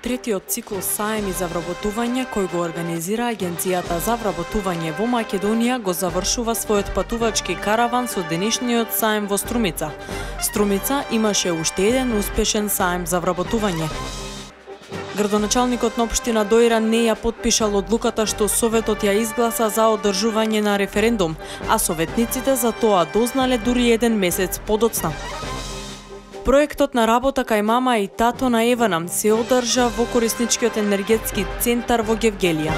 Третиот циклус саеми за вработување кој го организира Агенцијата за вработување во Македонија го завршува својот патувачки караван со денешниот саем во Струмица. Струмица имаше уште еден успешен саем за вработување. Градоначалникот на општина Доира не ја потпишал одлуката што Советот ја изгласа за одржување на референдум, а советниците за тоа дознале дури еден месец подоцна. Проектот на работа кај мама и тато на Евана се одржа во корисничкиот енергетски центар во Гевгелија.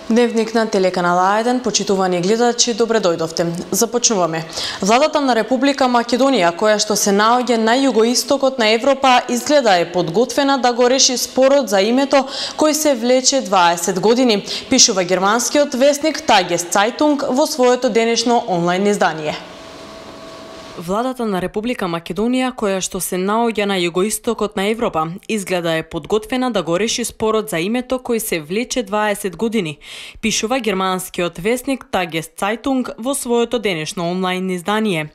Дневник на телеканал А1, почитувани гледачи, добре дојдовте. Започнуваме. Владата на Република Македонија, која што се наоѓа на југоистокот на Европа, изгледа е подготвена да го реши спорот за името кој се влече 20 години, пишува германскиот весник Tages-Zeitung во своето денешно онлайн издание. Владата на Република Македонија, која што се наоѓа на југоистокот на Европа, изгледа е подготвена да го реши спорот за името кој се влече 20 години, пишува германскиот весник Tages-Zeitung во своето денешно онлайн издание.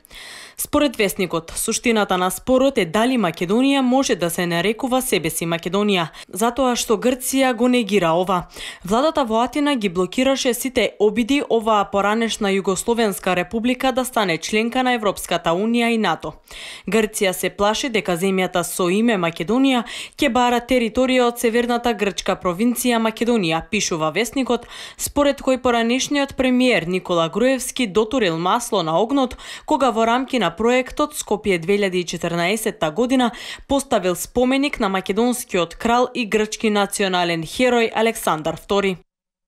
Според весникот, суштината на спорот е дали Македонија може да се нарекува себе си Македонија, затоа што Грција го негира ова. Владата во Атина ги блокираше сите обиди оваа поранешна Југословенска република да стане членка на Европската унија и НАТО. Грција се плаши дека земјата со име Македонија ќе бара територија од северната грчка провинција Македонија, пишува весникот, според кој поранешниот премиер Никола Груевски дотурил масло на огнот кога во рамки на проектот Скопје 2014 година поставил споменик на македонскиот крал и грчки национален херој Александар II.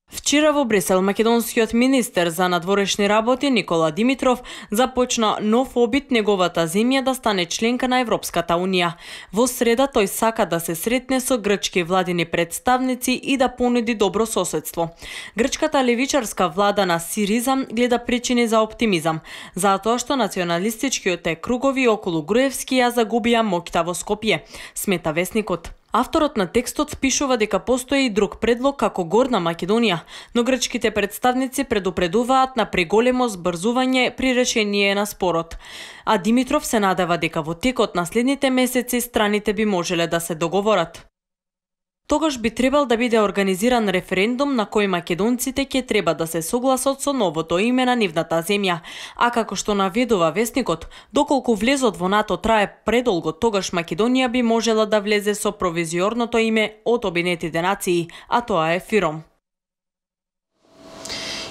Вчера во Брисел македонскиот министер за надворешни работи Никола Димитров започна нов обид неговата земја да стане членка на Европската унија. Во среда тој сака да се сретне со грчки владини представници и да понуди добро соседство. Грчката левичарска влада на Сириза гледа причини за оптимизам, затоа што националистичките кругови околу Груевски ја загубија моќта во Скопје, смета весникот. Авторот на текстот пишува дека постои и друг предлог како Горна Македонија, но грчките представници предупредуваат на преголемо збрзување при решение на спорот. А Димитров се надева дека во текот на следните месеци страните би можеле да се договорат. Тогаш би требал да биде организиран референдум на кој македонците ќе треба да се согласат со новото име на нивната земја, а како што наведува весникот, доколку влезот во НАТО трае предолго, тогаш Македонија би можела да влезе со провизиорното име од Обединетите нации, а тоа е ФИРОМ.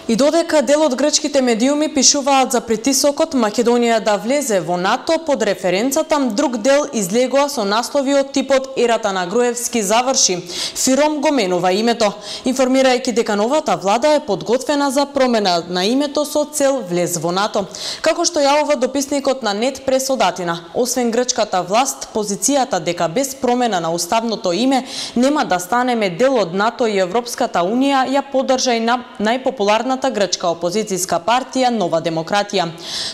И додека дел од грчките медиуми пишуваат за притисокот Македонија да влезе во НАТО под референцата, друг дел излегува со наслови од типот Ерата на Груевски заврши. ФИРОМ го менува името, информирајќи дека новата влада е подготвена за промена на името со цел влез во НАТО. Како што јавува дописникот на Нет Прес од Атина, освен грчката власт, позицијата дека без промена на уставното име нема да станеме дел од НАТО и Европската унија ја поддржа и на најпопуларната грчка опозицијска партија Нова демократија.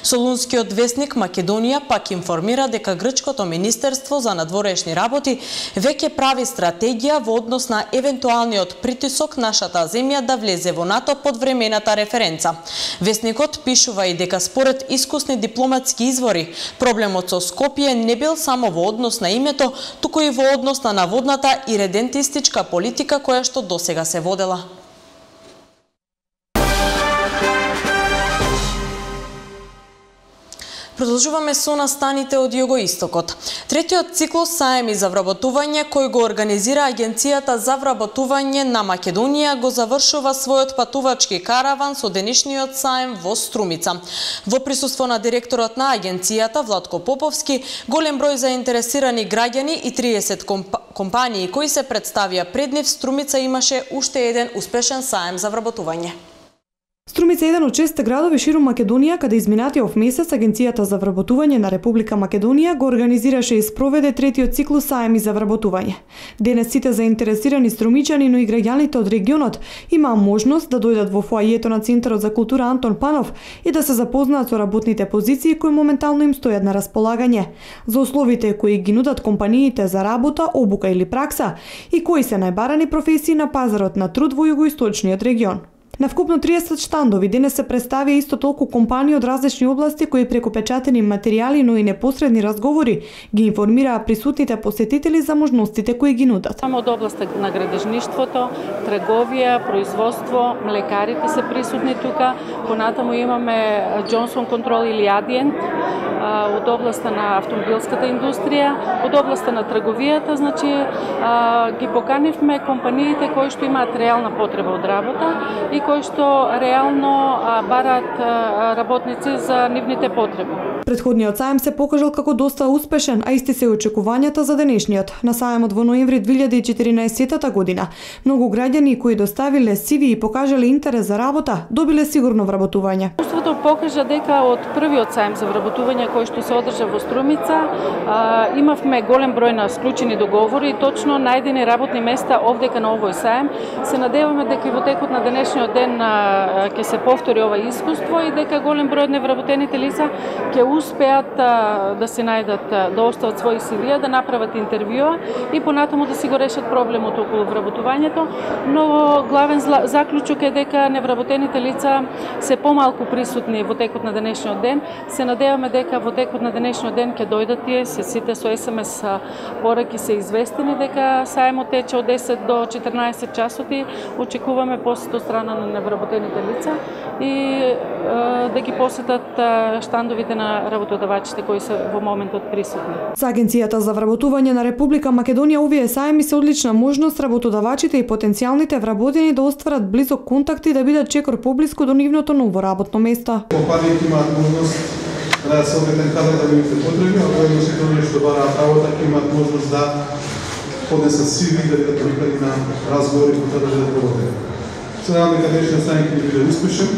Солунскиот весник Македонија пак информира дека грчкото министерство за надворешни работи веќе прави стратегија во однос на евентуалниот притисок нашата земја да влезе во НАТО под времената референца. Весникот пишува и дека според искусни дипломатски извори, проблемот со Скопје не бил само во однос на името, туку и во однос на наводната иредентистичка политика која што досега се водела. Продолжуваме со настаните од југоистокот. Третиот циклус саеми за вработување кој го организира Агенцијата за вработување на Македонија го завршува својот патувачки караван со денешниот саем во Струмица. Во присуство на директорот на агенцијата Владко Поповски, голем број заинтересирани граѓани и 30 компании кои се представија пред нив, Струмица имаше уште еден успешен саем за вработување. Струмица е еден од 6 градови ширум Македонија каде изминатиот месец Агенцијата за вработување на Република Македонија го организираше и спроведе третиот циклус саеми за вработување. Денес сите заинтересирани струмичани, но и граѓаните од регионот имаа можност да дојдат во фоајето на Центарот за култура Антон Панов и да се запознаат со работните позиции кои моментално им стојат на располагање, за условите кои ги нудат компаниите за работа, обука или пракса и кои се најбарани професии на пазарот на труд во југоисточниот регион. На вкупно 30 штандови денес се представија исто толку компании од различни области кои преку печатени материјали, но и непосредни разговори ги информираа присутните посетители за можностите кои ги нудат. Само од областа на градежништвото, трговија, производство, млекарите се присутни тука. Понатаму имаме Johnson Control или Adient, од областа на автомобилската индустрија, од областа на трговијата, значи ги поканивме компаниите кои што имаат реална потреба од работа и кои што реално бараат работници за нивните потреби. Предходниот сајм се покажал како доста успешен, а исти се очекувањата за денешниот. На сајмот во ноември 2014 година многу граѓани кои доставиле CV и покажале интерес за работа, добиле сигурно вработување. Искуството покажа дека од првиот сајм за вработување кој што се одржа во Струмица, имавме голем број на склучени договори и точно најдени работни места овдека на овој сајм. Се надеваме дека и во текот на денешниот ден ќе се повтори ова искуство и дека голем број од невработените лица ќе успеат да се најдат, да остават своји CV, да направат интервјуа и понатаму да си го решат проблемот околу вработувањето, но главен заклучок е дека невработените лица се помалку присутни во текот на денешниот ден. Се надеваме дека во текот на денешниот ден ќе дојдат тие, сите со SMS пораки се известени дека сајмот тече од 10 до 14 часоти. Очекуваме посет од страна на невработените лица и да ги посетат штандовите на работодавачите кои се во моментот присутни. За Агенцијата за вработување на Република Македонија овие сајми се одлична можност работодавачите и потенцијалните вработени да остварат близок контакт и да бидат чекор поблиску до нивното ново работно место. Компаниите имаат можност да се обетен кадар да нивните потреби, а кои носители што бараат работа ќе имаат можност да поднесат CV да бидат привикани на разговори кои да бидат проведени. Се надам дека денешниот сајм ќе биде успешен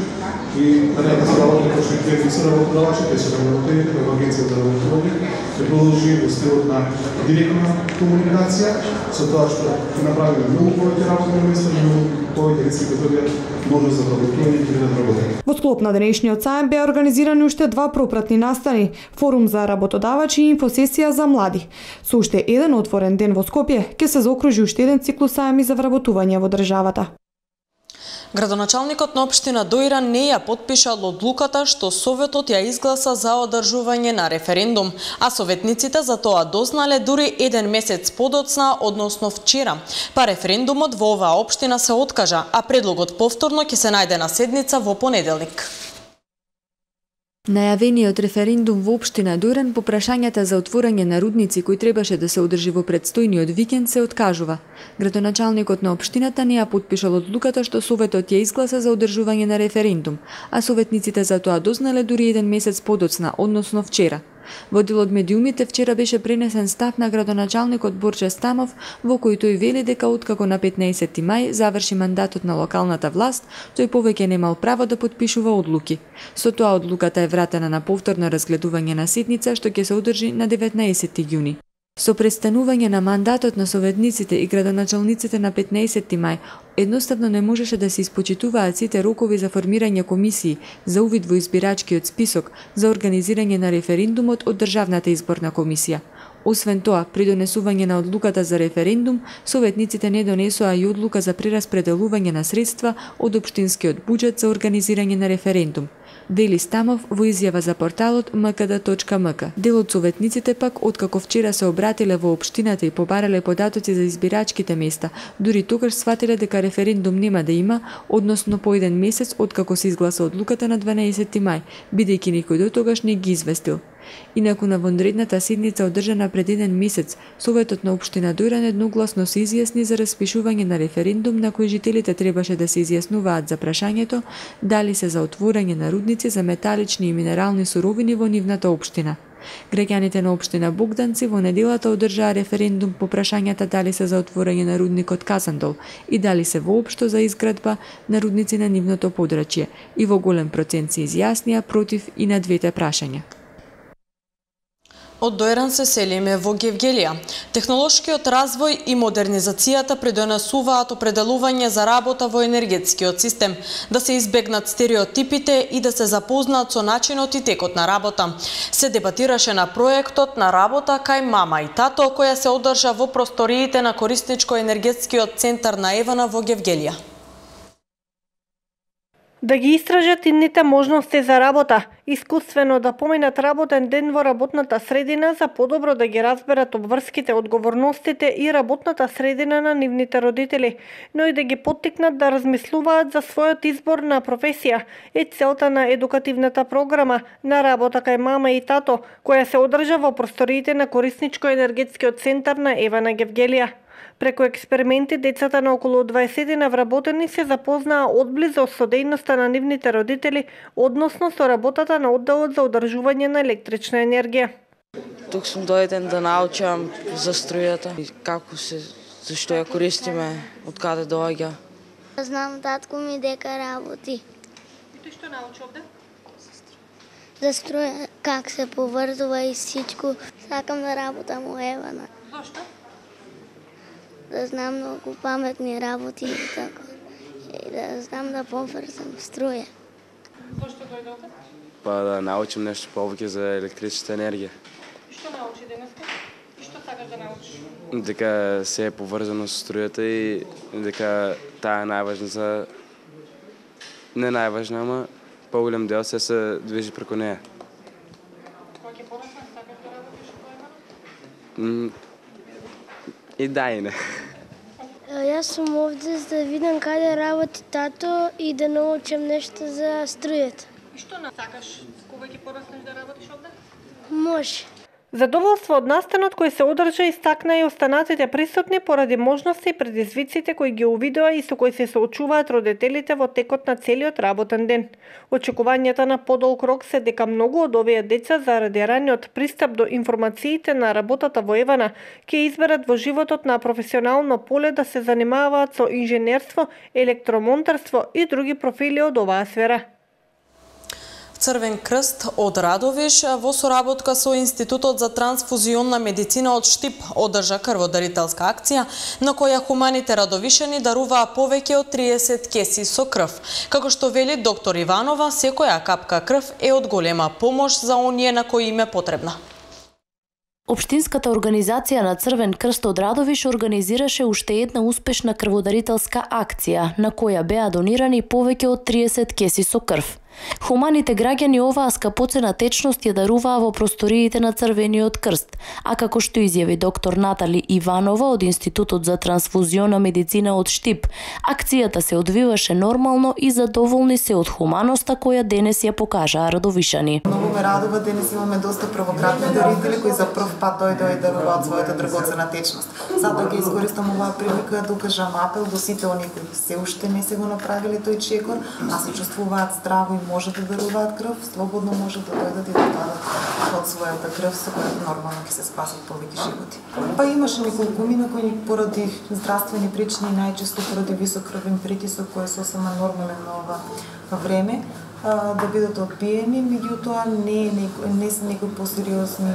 и да не да се работи како што ќе се работодавачите, се работените во Агенцијата за вработување ќе продолжи во стилот на директна комуникација со тоа што ќе направиме многу повеќе работни места и многу повеќе лица кои добијат можност за вработување и да работат. Во склоп на денешниот сајм беа организирани уште два пропратни настани: форум за работодавачи и инфосесија за млади. Со уште еден отворен ден во Скопје ќе се заокружи уште еден циклус сајми за вработување во државата. Градоначалникот на општина Доиран не ја потпишал одлуката што Советот ја изгласа за одржување на референдум, а советниците за тоа дознале дури еден месец подоцна, односно вчера. Па референдумот во оваа општина се откажа, а предлогот повторно ќе се најде на седница во понеделник. Најавениот референдум во општина Доиран по прашањата за отворање на рудници кои требаше да се одржи во предстојниот викенд се откажува. Градоначалникот на општината не ја потпишал одлуката што Советот ја изгласа за одржување на референдум, а советниците за тоа дознале дури еден месец подоцна, односно вчера. Во дел од медиумите вчера беше пренесен став на градоначалникот Борче Стамов, во кој тој вели дека откако на 15 мај заврши мандатот на локалната власт, тој повеќе немал право да потпишува одлуки. Со тоа одлуката е вратена на повторно разгледување на седница што ќе се одржи на 19 јуни. Со престанување на мандатот на советниците и градоначалниците на 15 мај, едноставно не можеше да се испочитуваат сите рокови за формирање комисии, за увид во избирачкиот список, за организирање на референдумот од Државната изборна комисија. Освен тоа, при донесување на одлуката за референдум, советниците не донесоа и одлука за прераспределување на средства од општинскиот буџет за организирање на референдум, вели Стамов во изјава за порталот mkd.mk. Дел од советниците пак, откако вчера се обратиле во општината и побарале податоци за избирачките места, дури тогаш сватиле дека референдум нема да има, односно по еден месец откако се изгласа одлуката на 12 мај, бидејќи никој до тогаш не ги известил. Инаку на вонредната седница одржана пред еден месец, Советот на општина Доиран едногласно се изјасни за распишување на референдум на кој жителите требаше да се изјаснуваат за прашањето дали се за отворање на рудници за металични и минерални суровини во нивната општина. Граѓаните на општина Богданци во неделата одржаа референдум по прашањата дали се за отворање на рудникот Казандол и дали се воопшто за изградба на рудници на нивното подрачје и во голем процент се изјаснија против и на двете прашања. Од Доиран се селиме во Гевгелија. Технолошкиот развој и модернизацијата придонесуваат определување за работа во енергетскиот систем, да се избегнат стереотипите и да се запознаат со начинот и текот на работа. Се дебатираше на проектот на работа кај мама и тато, која се одржа во просториите на Корисничко-енергетскиот центар на Евана во Гевгелија. Да ги истражат идните можности за работа, искуствено да поминат работен ден во работната средина за подобро да ги разберат обврските, одговорностите и работната средина на нивните родители, но и да ги поттикнат да размислуваат за својот избор на професија е целта на едукативната програма на работа кај мама и тато, која се одржа во просториите на Корисничко-енергетскиот центар на Евана Гевгелија. Преку експерименти, децата на околу 20 вработени се запознаа одблизо со дејноста на нивните родители, односно со работата на одделот за одржување на електрична енергија. Тук сум дојден да научам за струјата и како се, зашто ја користиме, од каде доаѓа. Знам татко ми дека работи. Ти што научи овде? За струја, как се поврзува и всичко. Сакам да работам у Евана. Зошто? Да знам многу паметни работи и така. И да знам да поврзам струја. Зошто дојде овде? Па да научим нешто повеќе за електричната енергија. Што научи денеска? И што сакаш да научиш? Дека се е поврзано со струјата и дека таа е најважна за... Не најважна, ама поголем дел се движи преку неја. Кога ќе пораснеш, сакаш да работиш во Евана? И да и не. Јас сум овде за да видам каде работи тато и да научам нешто за струјата. И што сакаш кога ќе пораснеш да работиш овде? Може. Задоволство од настанот кој се одржа истакна и останатите присутни поради можности и предизвиците кои ги увидоа и со кои се соочуваат родителите во текот на целиот работен ден. Очекувањата на подолг рок се дека многу од овие деца заради раниот пристап до информациите на работата во Евана ќе изберат во животот на професионално поле да се занимаваат со инженерство, електромонтарство и други профили од оваа сфера. Црвен крст од Радовиш во соработка со Институтот за трансфузионна медицина од Штип одржа крводарителска акција на која хуманите радовишани даруваа повеќе од 30 кеси со крв. Како што вели доктор Иванова, секоја капка крв е од голема помош за оние на кои им е потребна. Општинската организација на Црвен крст од Радовиш организираше уште една успешна крводарителска акција на која беа донирани повеќе од 30 кеси со крв. Хуманите граѓани оваа скапоцена течност ја даруваа во просториите на Црвениот крст, а како што изјави доктор Натали Иванова од Институтот за трансфузионна медицина од Штип, акцијата се одвиваше нормално и задоволни се од хуманоста која денес ја покажаа радовишани. Многу ме радува, денес имаме доста првократни дарители кои за прв пат дојдоа и даруваат својата драгоцена течност. Затоа ќе искористам оваа прилика да укажам апел до сите оние кои се уште не се го направиле тој чекор, а се чувствуваат здраво и може да даруваат крв, слободно може да дојдат и да дадат од својата крв, со која нормално ќе се спасат повеќе животи. Па имаше неколку мина кои поради здравствени причини, најчесто поради висок крвен притисок кој е сосема нормален на ова време, да бидат одбиени, меѓутоа не се некои посериозни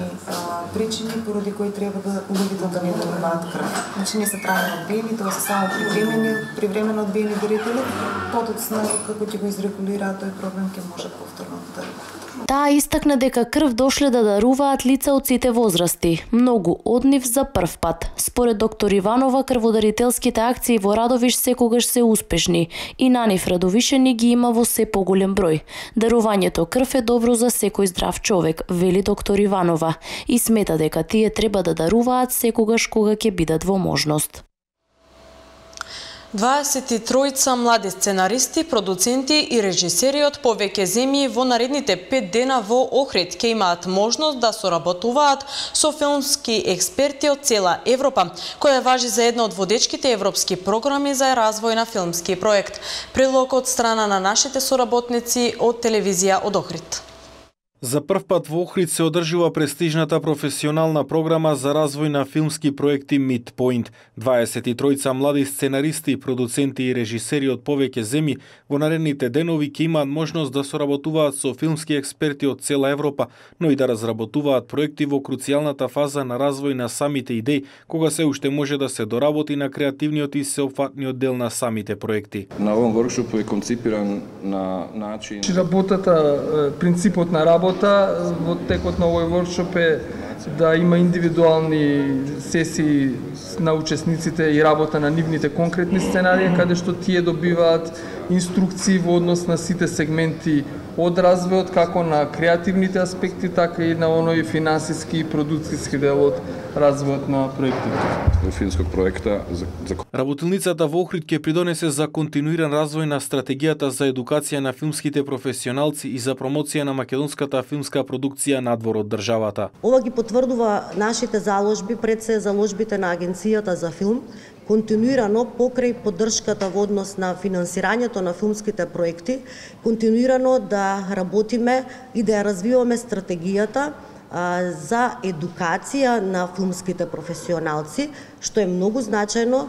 причини поради кои треба да луѓето да не даруваат крв. Значи не се трајно одбиени, тоа се само привремено одбиени дарители, подоцна како ќе го изрегулираат тој проблем ќе можат повторно да даруваат. Таа истакна дека крв дошле да даруваат лица од сите возрасти, многу од нив за прв пат. Според доктор Иванова, крводарителските акции во Радовиш секогаш се успешни и на нив радовишени ги има во се поголем број. Дарувањето крв е добро за секој здрав човек, вели доктор Иванова, и смета дека тие треба да даруваат секогаш кога ќе бидат во можност. 23 млади сценаристи, продуценти и режисери од повеќе земји во наредните 5 дена во Охрид ќе имаат можност да соработуваат со филмски експерти од цела Европа, која важи за една од водечките европски програми за развој на филмски проект. Прилог од страна на нашите соработници од телевизија од Охрид. За прв пат во Охрид се одржува престижната професионална програма за развој на филмски проекти Midpoint. 23 млади сценаристи, продуценти и режисери од повеќе земји во наредните денови ќе имаат можност да соработуваат со филмски експерти од цела Европа, но и да разработуваат проекти во круцијалната фаза на развој на самите идеи, кога се уште може да се доработи на креативниот и сеопфатниот дел на самите проекти. На овој воркшоп е конципиран на начин... Работата, принципот на работа во текот на овој воркшоп е да има индивидуални сесии на учесниците и работа на нивните конкретни сценарии, каде што тие добиваат инструкции во однос на сите сегменти од развојот, како на креативните аспекти, така и на оној финансиски и продуцијски дел од развојот на проектите. Во филмскog проекта Работилницата во Охрид ќе придонесе за континуиран развој на стратегијата за едукација на филмските професионалци и за промоција на македонската филмска продукција надвор од државата. Ова ги потврдува нашите заложби, пред се заложбите на Агенцијата за филм, континуирано покрај поддршката во однос на финансирањето на филмските проекти, континуирано да работиме и да ја развиваме стратегијата за едукација на филмските професионалци, што е многу значајно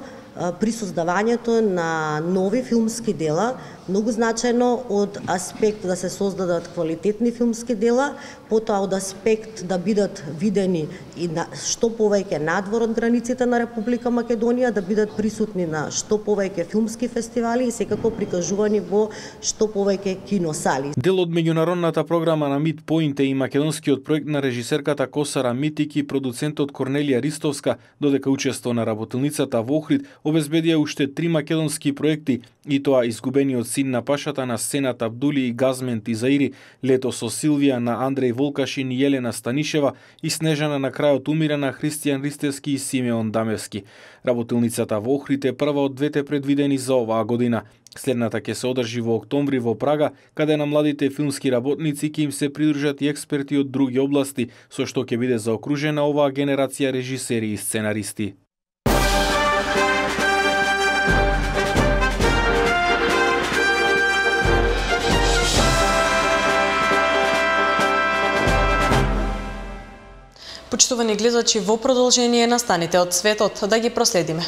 при создавањето на нови филмски дела, многу значајно од аспект да се создадат квалитетни филмски дела, потоа од аспект да бидат видени и што повеќе надвор од границите на Република Македонија, да бидат присутни на што повеќе филмски фестивали и секако прикажувани во што повеќе киносали. Дел од меѓународната програма на Midpoint е и македонскиот проект на режисерката Косара Митик и продуцентот Корнелија Ристовска, додека учество на работилницата во Охрид обезбедија уште 3 македонски проекти, и тоа Изгубениот син на пашата на Сенат Абдули и Газмент и Заири, Лето со Силвија на Андреј Волкашин и Јелена Станишева и Снежана на крајот умира на Христијан Ристевски и Симеон Дамевски. Работилницата во Охрид е прва од двете предвидени за оваа година. Следната ќе се одржи во октомври во Прага, каде на младите филмски работници ќе им се придружат и експерти од други области, со што ќе биде заокружена оваа генерација режисери и сценаристи. Почитувани гледачи, во продолжение настаните од светот, да ги проследиме.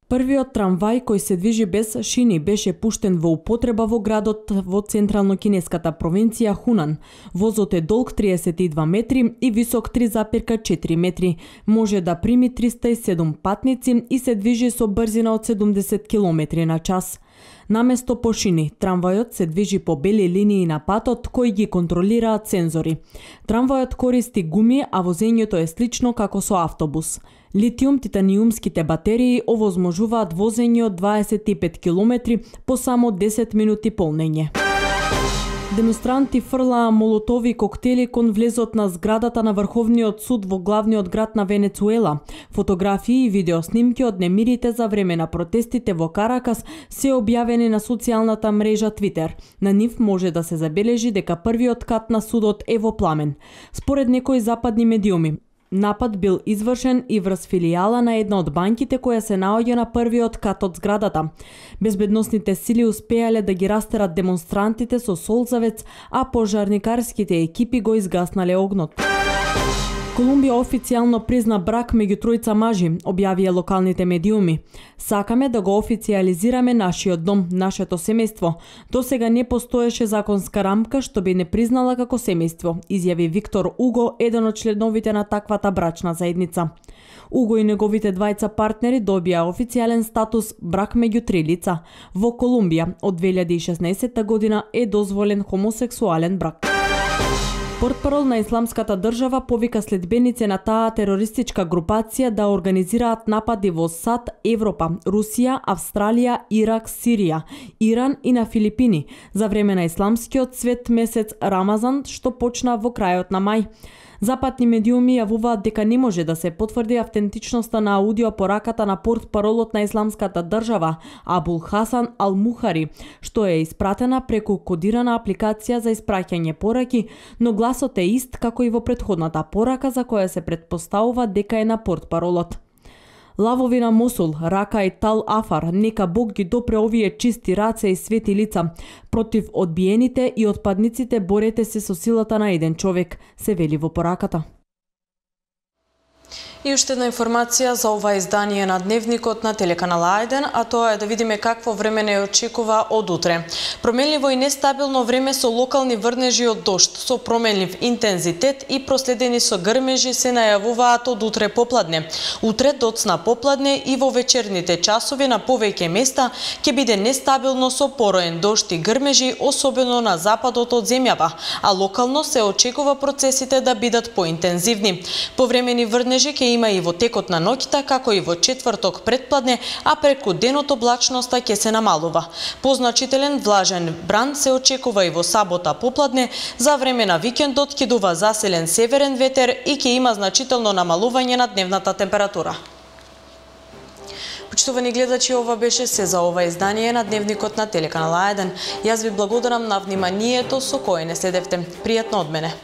Првиот трамвај кој се движи без шини беше пуштен во употреба во градот во централно-кинеската провинција Хунан. Возот е долг 32 метри и висок 3,4 метри. Може да прими 307 патници и се движи со брзина од 70 км на час. Наместо по шини, трамвајот се движи по бели линии на патот кои ги контролираат сензори. Трамвајот користи гуми, а возењето е слично како со автобус. Литиум-титаниумските батерии овозможуваат возење од 25 км по само 10 минути полнење. Демонстранти фрлаа молотови коктели кон влезот на зградата на Врховниот суд во главниот град на Венецуела. Фотографии и видеоснимки од немирите за време на протестите во Каракас се објавени на социјалната мрежа Twitter. На нив може да се забележи дека првиот кат на судот е во пламен. Според некои западни медиуми, напад бил извршен и врз филијала на една од банките која се наоѓа на првиот кат од зградата. Безбедносните сили успеале да ги растерат демонстрантите со солзавец, а пожарникарските екипи го изгаснале огнот. Колумбија официјално призна брак меѓу тројца мажи, објавија локалните медиуми. Сакаме да го официализираме нашиот дом, нашето семејство. Досега не постоеше законска рамка што би не признала како семејство, изјави Виктор Уго, еден од членовите на таквата брачна заедница. Уго и неговите двајца партнери добија официјален статус брак меѓу три лица. Во Колумбија од 2016 година е дозволен хомосексуален брак. Портпарол на Исламската држава повика следбеници на таа терористичка групација да организираат напади во САД, Европа, Русија, Австралија, Ирак, Сирија, Иран и на Филипини за време на исламскиот свет месец Рамазан, што почна во крајот на мај. Западни медиуми јавуваат дека не може да се потврди автентичноста на аудиопораката на портпаролот на Исламската држава Абул Хасан Ал-Мухари, што е испратена преку кодирана апликација за испраќање пораки, но гласот е ист како и во претходната порака за која се претпоставува дека е на портпаролот. Лавови на Мосул, Рака и Тал Афар, нека Бог ги допре овие чисти раце и свети лица. Против одбиените и отпадниците борете се со силата на еден човек, се вели во пораката. И уште една информација за ова издание на Дневникот на телеканал А1, а тоа е да видиме какво време не очекува од утре. Променливо и нестабилно време со локални врнежи од дожд, со променлив интензитет и проследени со грмежи се најавуваат од утре попладне. Утре доцна попладне и во вечерните часови на повеќе места ќе биде нестабилно со пороен дожд и грмежи, особено на западот од земјава, а локално се очекува процесите да бидат поинтензивни. Повремени врнежи ќе има и во текот на ноќта, како и во четврток предпладне, а преку денот облачноста ќе се намалува. Позначителен влажен бран се очекува и во сабота попладне, за време на викендот ќе дува заселен северен ветер и ќе има значително намалување на дневната температура. Почитувани гледачи, ова беше се за ова издание на Дневникот на телеканал А1. Јас ви благодарам на вниманието со кое не следевте. Пријатно од мене.